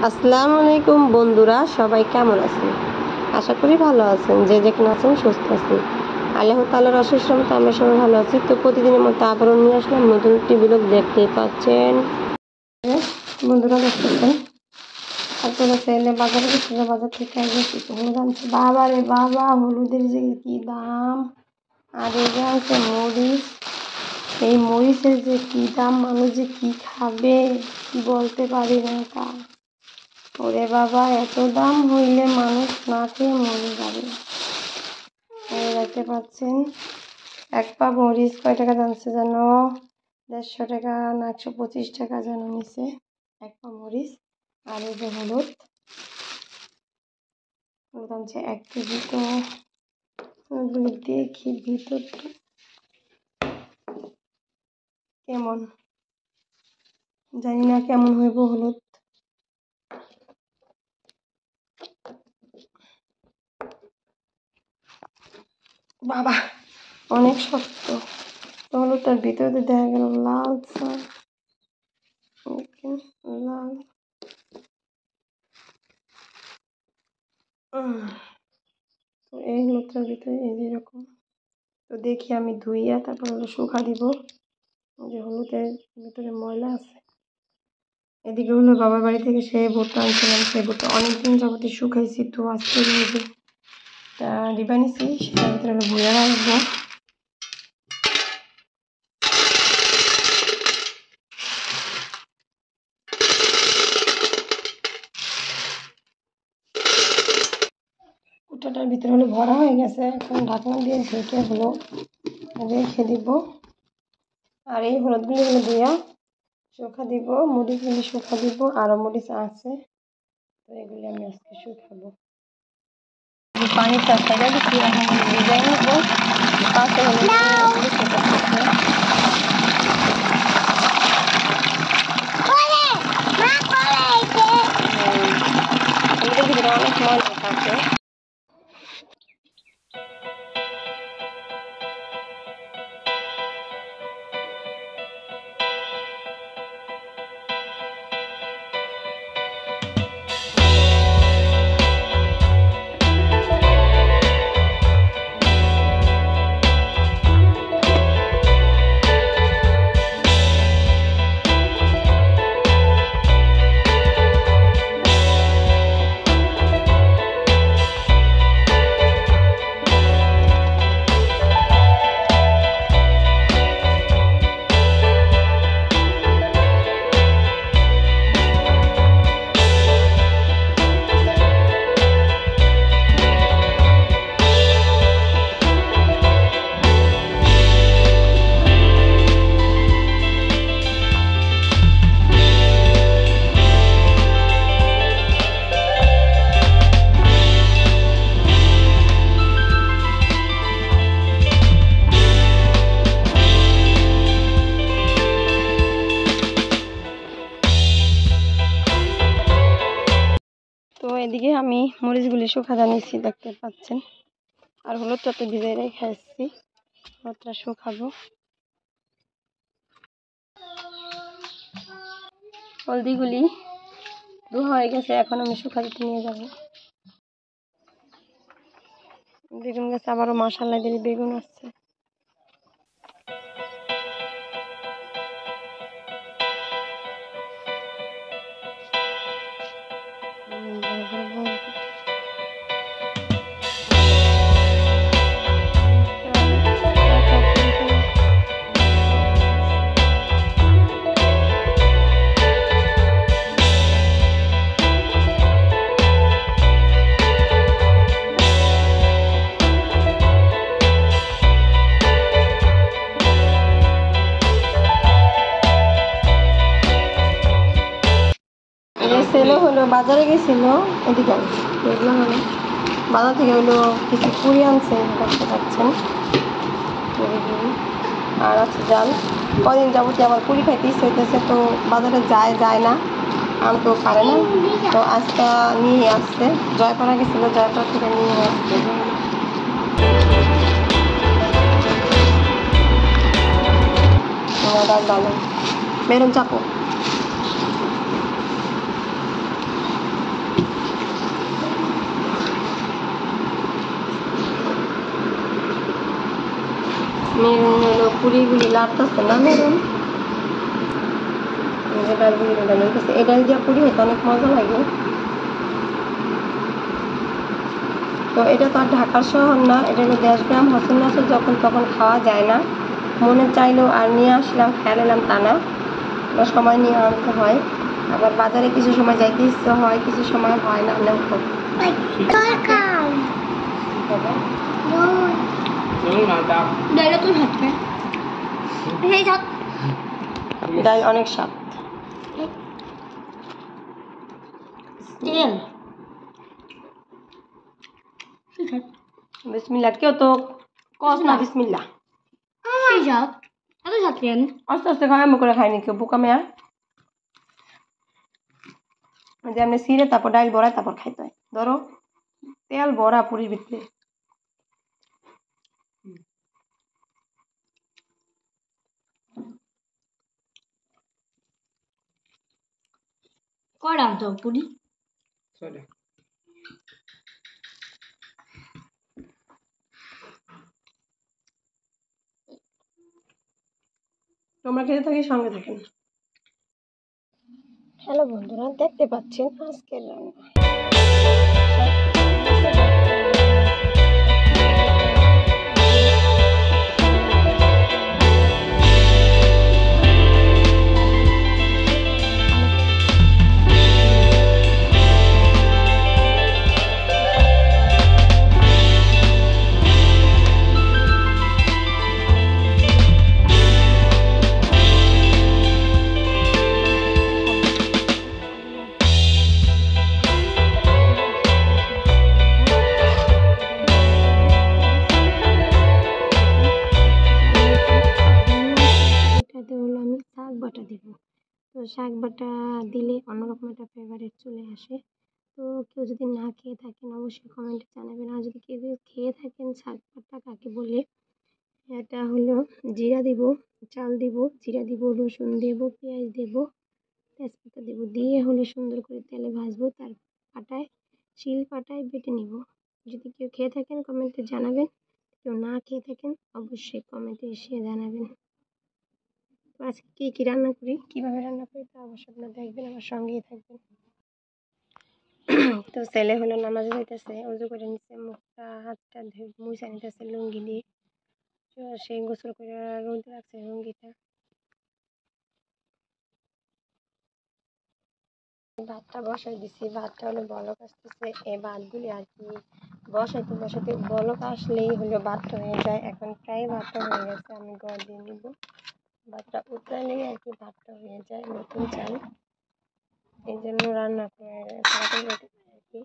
আসসালামু আলাইকুম বন্ধুরা, সবাই কেমন আছেন? আশা করি ভালো আছেন। যে যেখানে আছেন সুস্থ আছেন। আল্লাহ তাআলার অশেষ রহমতে আমরা সবাই ভালো আছি। তো প্রতিদিনের মতো আবারও নিয়ে আসলাম নতুন একটি ব্লগ। দেখতেই পাচ্ছেন বন্ধুরা, দেখতেছেন আপনারা চাইলে বাজারে গেছিল, বাজার থেকে কিছু হলুদ আনছে। বাবা রে বাবা, হলুদের যে কি দাম! আর এই যে আনছে মরিচ। এই মরিচের যে কি দাম, মানুষ যে কি খাবে কি বলতে পারি না। তা ওরে বাবা, এত দাম হইলে মানুষ না খেয়ে মরে যাবে। দেখতে পাচ্ছেন এক পা মরিচ কয় টাকা জানছে যেন? 150 টাকা না 125 টাকা যেন নিছে এক পা মরিচ। আর এই যে হলুদ আনছে 1 কেজি। তো ওগুলো দেখি ভিতরটা কেমন, জানি না কেমন হইব হলুদ। বাবা অনেক শক্ত। হলুদটার ভিতরে দেখা গেল লাল লাল। তো এই হলুদটার ভিতরে এইরকম। তো দেখি আমি ধুইয়া তারপর হলো শুকা দিব, যে হলুদের ভিতরে ময়লা আছে। এদিকে হলো বাবার বাড়ি থেকে সেই ভুট্টা আনছিলাম, সেই ভুট্টা অনেকদিন যাবতীয় শুকাইছি। তো আজকে নিজে ডিবা নিছি, সেটার ভিতরে হলো ভুইয়া রাখবো। ভুট্টাটার ভিতরে হলো ভরা হয়ে গেছে, এখন ঢাকনা দিয়ে ঢেকে হলো রেখে দিব। আর এই হলুদগুলি হলো ধুইয়া শুকা দিব, মরিচগুলি শুকা দিব, আরও মরিচ আছে। তো এগুলি আমি আজকে শুকাবো। পানিটা ফেলে দিচ্ছি, এখন ভিজাই নেবো। পাশে হলো অনেক ময়লা থাকে। তো এদিকে আমি মরিচগুলি শুকাতে নিচ্ছি, দেখতে পাচ্ছেন। আর হলুদটা তো ভিজাই রেখে আসছি, হলুদটা শুকাবো। হলদিগুলি ধোয়া হয়ে গেছে, এখন আমি শুকাতে নিয়ে যাব। বেগুন গাছে আবারও মাশাআল্লাহ দিলি বেগুন আসছে। ছেলে হলো বাজারে গেছিল, এদিকে দেখলাম হলো বাজার থেকে হলো কিছু পুরি আনছে, দেখতে পাচ্ছেন। আর আছে জাল। কদিন যাবতীয় আমার পুরি খাইতে ইচ্ছে হইতেছে, তো বাজারে যায় না, আনতেও পারে না। তো আজকে নিয়ে আসছে, জয়পাড়া গেছিল, জয়পাড়া থেকে নিয়ে আসছে। দারুণ বেরোন চাপো। পুরিগুলি লাড়তেছে না নরম, ডালগুলি লইতেছে। এই ডাল দিয়ে পুরি হয়তো অনেক মজা লাগে। তো এটা তো আর ঢাকার শহর না, এটা হলো দেশগ্রাম হোসেন নাসর, যখন তখন খাওয়া যায় না, মনে চাইলেও আর নিয়ে আসলাম খেয়ে নিলাম তা না, সময় নিয়ে আনতে হয়। আবার বাজারে কিছু সময় যাইতে ইচ্ছে হয়, কিছু সময় হয় না। আনলেও ডাল অনেক স্বাদ। বিসমিল্লাহ, কেউ তো কস না বিসমিল্লাহ। আস্তে আস্তে খাই, আমি করে খাইনি কেউ, বোকা মেয়া। যে আপনি সিরে তারপর ডাল ভরায় তারপর খাইতে হয়। ধরো তেল ভরা পুরির ভিতরে। কয়টা তো পুরি? তোমরা খেতে থাকি, সঙ্গে থাকেন। হ্যালো বন্ধুরা, দেখতে পাচ্ছেন আজকের রান্না। হলো আমি শাক বাটা দিব। তো শাক বাটা দিলে অন্যরকম একটা ফেভারিট চলে আসে। তো কেউ যদি না খেয়ে থাকেন অবশ্যই কমেন্টে জানাবেন। আর যদি কেউ খেয়ে থাকেন শাক বাটা কাকে বলে, এটা হলো জিরা দিব, চাল দিব, জিরা দিব, রসুন দেব, পেঁয়াজ দেব, তেজপাতা দেব, দিয়ে হলে সুন্দর করে তেলে ভাজবো। তার শিল পাটায় বেটে নিব। যদি কেউ খেয়ে থাকেন কমেন্টে জানাবেন, কেউ না খেয়ে থাকেন অবশ্যই কমেন্টে এসে জানাবেন। তো আজকে কী রান্না করি, কীভাবে রান্না করি তা অবশ্যই আপনারা দেখবেন, আমার সঙ্গেই থাকবেন। তো ছেলে হলো নামাজ যাইতেছে, উজু করে নিচ্ছে, মুখটা হাতটা মুছা নিতেছে লুঙ্গি দিয়ে। তো সে গোসল করে রোদে রাখছে লুঙ্গিটা। ভাতটা বসাই দিছি, ভাতটা হলো বলক আসতেছে। এই ভাতগুলি আর কি বসাতে বলক আসলেই হলো ভাতটা হয়ে যায়। এখন প্রায় ভাতটা হয়ে গেছে, আমি গড় দিয়ে নিব। ভাতটা উতরালেই আর কি ভাতটা হয়ে যায়, নতুন চাল। এই জন্য রান্না করে তাড়াতাড়ি আর কি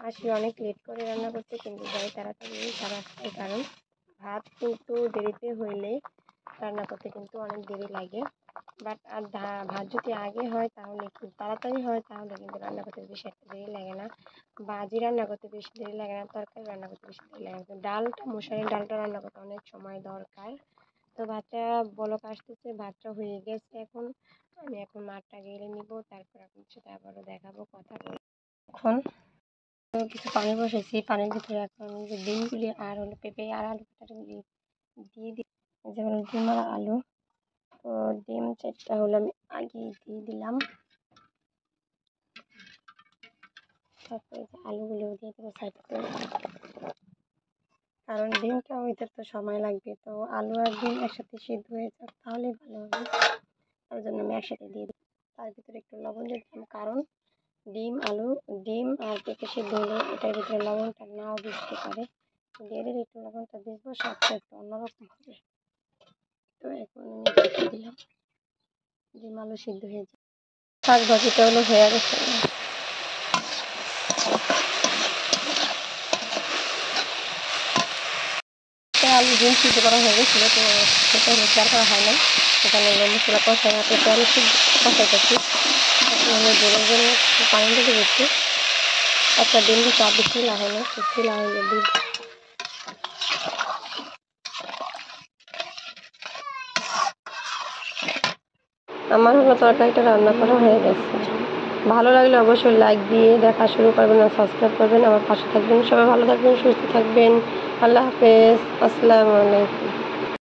আসি, অনেক লেট করে রান্না করতে, কিন্তু যাই তাড়াতাড়ি কারণ ভাত কিন্তু দেরিতে হইলে রান্না করতে কিন্তু অনেক দেরি লাগে। বাট আর ভাত যদি আগে হয় তাহলে একটু তাড়াতাড়ি হয়, তাহলে কিন্তু রান্না করতে বেশি একটা দেরি লাগে না। ভাজি রান্না করতে বেশি দেরি লাগে না, তরকারি রান্না করতে বেশি দেরি লাগে না। ডালটা মশারির ডালটা রান্না করতে অনেক সময় দরকার। তো ভাতটা বলক আসতেছে, ভাতটা হয়ে গেছে। আমি এখন মাঠটা গেলে নিব, তারপর আপনার সাথে আবারও দেখাবো, কথা বলবো। এখন কিছু পানি বসাইছি, পানির ভিতরে এখন যে ডিমগুলি আর হলো পেঁপে আর আলু দিয়ে দিই, যেমন ডিম আর আলু। তো ডিম 4টা হলো আমি আগে দিয়ে দিলাম, তারপরে আলুগুলো দিয়ে দেবো সাইড করে, কারণ ডিমটা হইতে তো সময় লাগবে। তো আলু আর ডিম একসাথে সিদ্ধ হয়ে যাক তাহলেই ভালো হবে, তার জন্য আমি একসাথে দিয়ে দিই। তার ভিতরে একটু লবণ দিয়ে দিলাম, কারণ ডিম আর পেঁপে সিদ্ধ হলে এটার ভিতরে লবণটা নাও ভিজতে পারে। দিয়ে দিলে একটু লবণটা ভিজবো, স্বাদটা একটু অন্যরকম হবে। তো এখন আমি দিয়ে দিলাম, ডিম আলু সিদ্ধ হয়ে যায়। শাক ভাজিটা হলো হয়ে গেছে, আলু ডিম সিদ্ধ করা হয়ে গেছিলো। তো সেটা হলো শেয়ার করা হয় না, সেখানে মশলা কষাই না, তো আমি কষাইতেছি। আমি জোরের জন্য পানি দিতে গেছি, একটা ডিম দিতে আর বেশি লা হলো, লা হলে ডিম। আমার হলো তরকারিটা রান্না করা হয়ে গেছে। ভালো লাগলে অবশ্যই লাইক দিয়ে দেখা শুরু করবেন আর সাবস্ক্রাইব করবেন, আমার পাশে থাকবেন। সবাই ভালো থাকবেন, সুস্থ থাকবেন। আল্লাহ হাফেজ, আসসালামু আলাইকুম।